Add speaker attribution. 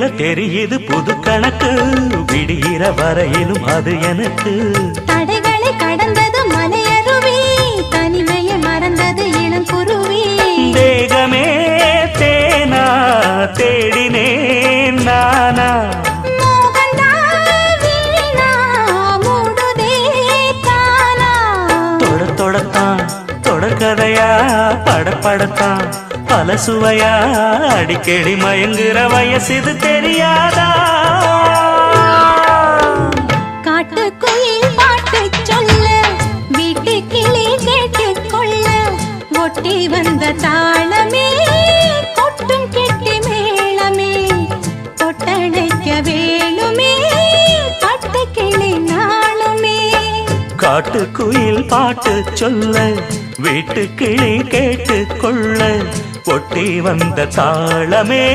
Speaker 1: கண்ணில தெரியுது புது கணக்கு விடிகிற வரையிலும் அது எனக்கு
Speaker 2: தடைகளை கடந்தது மலையருவி தனிமையை மறந்தது இளங்குருவி
Speaker 1: தேகமே தேனா தேடினேன் நானா தொடத்தான் தொடர்கதையா படப்படத்தான் பல சுவையா அடிக்கடி மயங்குற வயசு தெரியாதா
Speaker 2: காட்டுக்குயில் பாட்டு சொல்ல வீட்டு கிளி கேட்டுக்கொள்ள ஒட்டி வந்த தாளமே கொட்டும் கெட்டி மேளமே தொட்டடைக்க வேணுமே பட்டு கிளி நாளுமே
Speaker 1: காட்டுக்குயில் பாட்டு சொல்ல வீட்டு கிளி கேட்டுக்கொள்ள ஒட்டி வந்த தாளமே